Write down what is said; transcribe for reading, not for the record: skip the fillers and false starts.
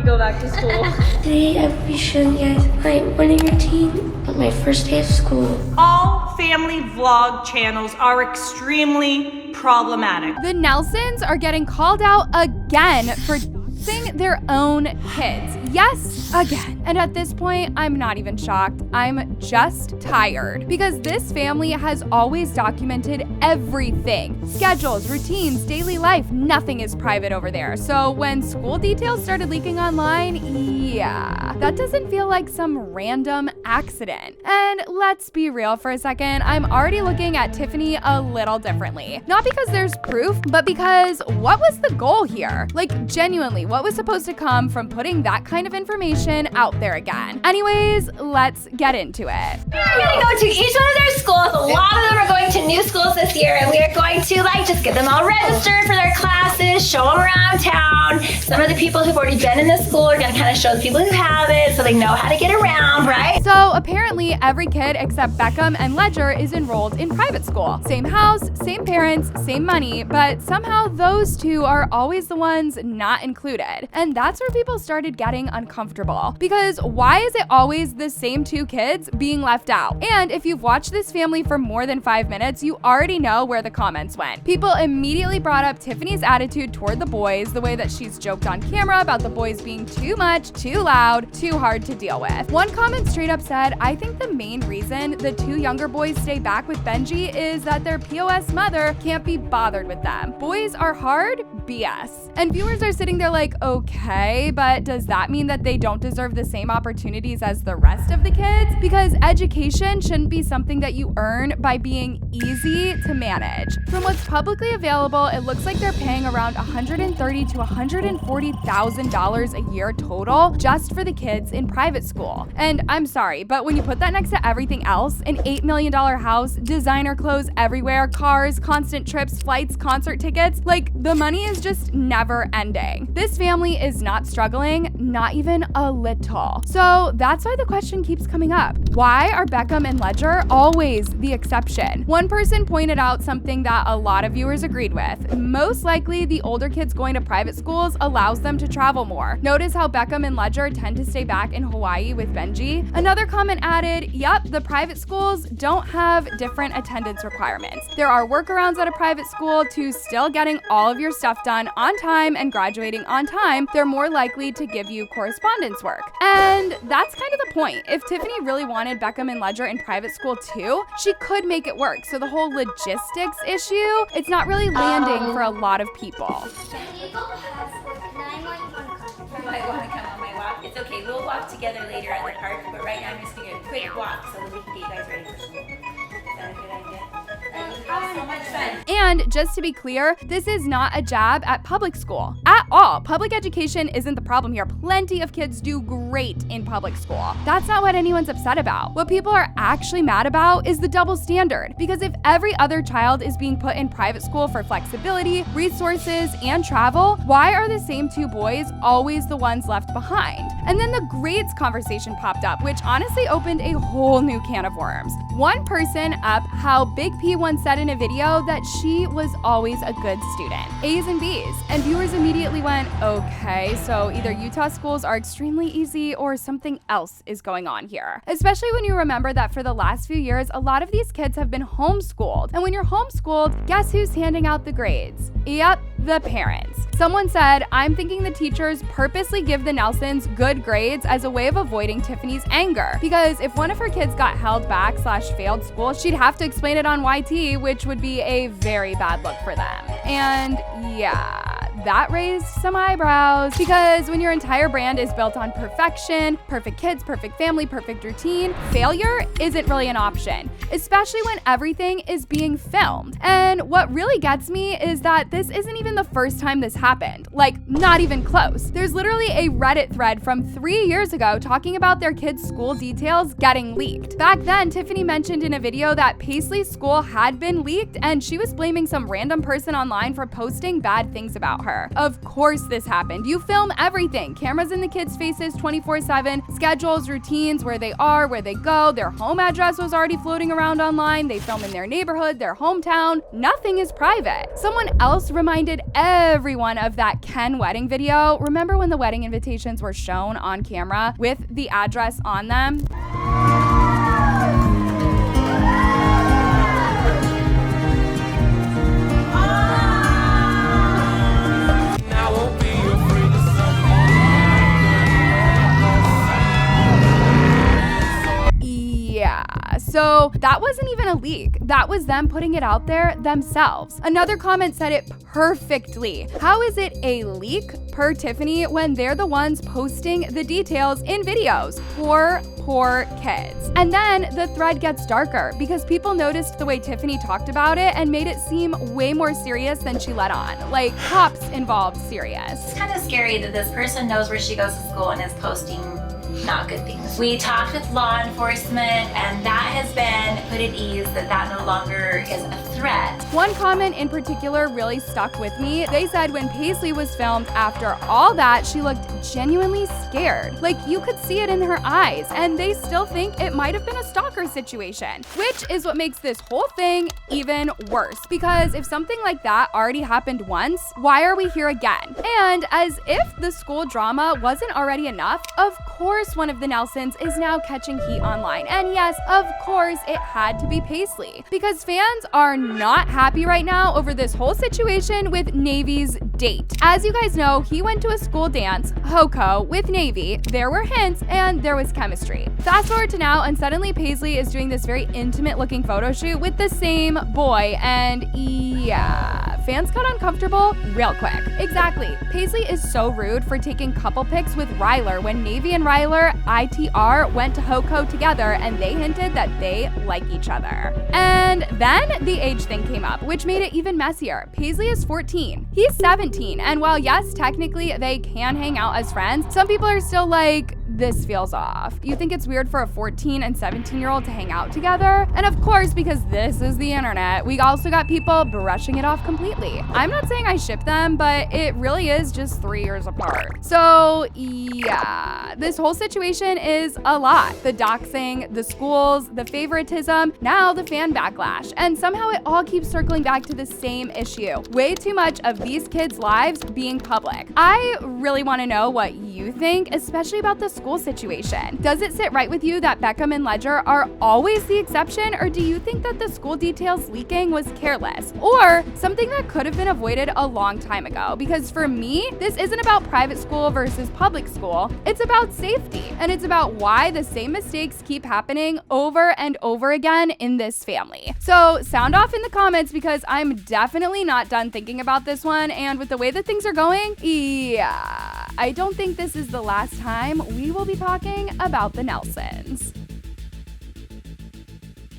you go back to school? Today I will be showing you guys my morning routine on my first day of school. All family vlog channels are extremely problematic. The Nelsons are getting called out again for doxing their own kids. Yes, again. And at this point, I'm not even shocked. I'm just tired because this family has always documented everything. Schedules, routines, daily life, nothing is private over there. So when school details started leaking online, yeah, that doesn't feel like some random accident. And let's be real for a second, I'm already looking at Tiffanny a little differently. Not because there's proof, but because what was the goal here? Like genuinely, what was supposed to come from putting that kind of information out there again? Anyways, let's get into it. We're gonna go to each one of their schools. A lot of them are going to new schools this year, and we are going to just get them all registered for their classes, show them around town. Some of the people who've already been in the school are gonna kind of show the people who haven't so they know how to get around, right? So apparently every kid except Beckham and Ledger is enrolled in private school. Same house, same parents, same money, but somehow those two are always the ones not included. And that's where people started getting uncomfortable. Because why is it always the same two kids being left out? And if you've watched this family for more than 5 minutes, you already know where the comments went. People immediately brought up Tiffanny's attitude toward the boys, the way that she's joked on camera about the boys being too much, too loud, too hard to deal with. One comment straight up said, I think the main reason the two younger boys stay back with Benji is that their POS mother can't be bothered with them. Boys are hard? BS. And viewers are sitting there like, okay, but does that mean that they don't deserve the same opportunities as the rest of the kids? Because education shouldn't be something that you earn by being easy to manage. From what's publicly available, it looks like they're paying around $130,000 to $140,000 a year total just for the kids in private school. And I'm sorry, but when you put that next to everything else, an $8 million house, designer clothes everywhere, cars, constant trips, flights, concert tickets, like the money is just never ending. This family is not struggling, not even a little. So that's why the question keeps coming up. Why are Beckham and Ledger always the exception? One person pointed out something that a lot of viewers agreed with. Most likely, the older kids going to private schools allows them to travel more. Notice how Beckham and Ledger tend to stay back in Hawaii with Benji. Another comment added, yep, the private schools don't have different attendance requirements. There are workarounds at a private school to still getting all of your stuff done on time and graduating on time. They're more likely to give you correspondence work. And that's kind of the point. If Tiffanny really wanted Beckham and Ledger in private school too, she could make it work. So the whole logistics issue, it's not really landing for a lot of people. You might want to come on my walk. It's okay, we'll walk together later at the park, but right now I'm just going to do a quick walk so that we can get you guys ready for school. Is that a good idea? Have so much fun. And just to be clear, this is not a jab at public school at all. Public education isn't the problem here. Plenty of kids do great in public school. That's not what anyone's upset about. What people are actually mad about is the double standard. Because if every other child is being put in private school for flexibility, resources, and travel, why are the same two boys always the ones left behind? And then the grades conversation popped up, which honestly opened a whole new can of worms. One person up how Big P once said in a video that she was always a good student, A's and B's. And viewers immediately went, okay, so either Utah schools are extremely easy or something else is going on here. Especially when you remember that for the last few years, a lot of these kids have been homeschooled. And when you're homeschooled, guess who's handing out the grades? Yep, the parents. Someone said, I'm thinking the teachers purposely give the Nelsons good grades as a way of avoiding Tiffanny's anger. Because if one of her kids got held back / failed school, she'd have to explain it on YT, which would be a very bad look for them. And yeah, that raised some eyebrows because when your entire brand is built on perfection, perfect kids, perfect family, perfect routine, failure isn't really an option, especially when everything is being filmed. And what really gets me is that this isn't even the first time this happened. Like, not even close. There's literally a Reddit thread from 3 years ago talking about their kids' school details getting leaked. Back then, Tiffanny mentioned in a video that Paisley's school had been leaked and she was blaming some random person online for posting bad things about her. Of course this happened. You film everything. Cameras in the kids' faces 24/7, schedules, routines, where they are, where they go, their home address was already floating around online, they film in their neighborhood, their hometown. Nothing is private. Someone else reminded everyone of that Ken wedding video. Remember when the wedding invitations were shown on camera with the address on them? So that wasn't even a leak. That was them putting it out there themselves. Another comment said it perfectly. How is it a leak per Tiffanny when they're the ones posting the details in videos? Poor kids. And then the thread gets darker because people noticed the way Tiffanny talked about it and made it seem way more serious than she let on. Like cops involved serious. It's kind of scary that this person knows where she goes to school and is posting not good things. We talked with law enforcement and that has been put at ease that no longer is a threat. One comment in particular really stuck with me. They said when Paisley was filmed after all that, she looked genuinely scared. Like you could see it in her eyes, and they still think it might have been a stalker situation, which is what makes this whole thing even worse. Because if something like that already happened once, why are we here again? And as if the school drama wasn't already enough, of course one of the Nelsons is now catching heat online. And yes, of course it had to be Paisley, because fans are not happy right now over this whole situation with Navy's date. As you guys know, he went to a school dance, HOCO, with Navy. There were hints and there was chemistry. Fast forward to now, and suddenly Paisley is doing this very intimate looking photo shoot with the same boy, and yeah, fans got uncomfortable real quick. Exactly. Paisley is so rude for taking couple pics with Ryler when Navy and Ryler, ITR, went to HOCO together and they hinted that they like each other. And then the age thing came up, which made it even messier. Paisley is 14. He's 17. And while yes, technically they can hang out as friends, some people are still like, this feels off. You think it's weird for a 14 and 17-year-old to hang out together? And of course, because this is the internet, we also got people brushing it off completely. I'm not saying I ship them, but it really is just 3 years apart. So yeah, this whole situation is a lot. The doxing, the schools, the favoritism, now the fan backlash. And somehow it all keeps circling back to the same issue. Way too much of these kids' lives being public. I really want to know what you think, especially about the school situation. Does it sit right with you that Beckham and Ledger are always the exception, or do you think that the school details leaking was careless or something that could have been avoided a long time ago? Because for me, this isn't about private school versus public school. It's about safety, and it's about why the same mistakes keep happening over and over again in this family. So sound off in the comments, because I'm definitely not done thinking about this one, and with the way that things are going, yeah, I don't think this is the last time we will be talking about the Nelsons.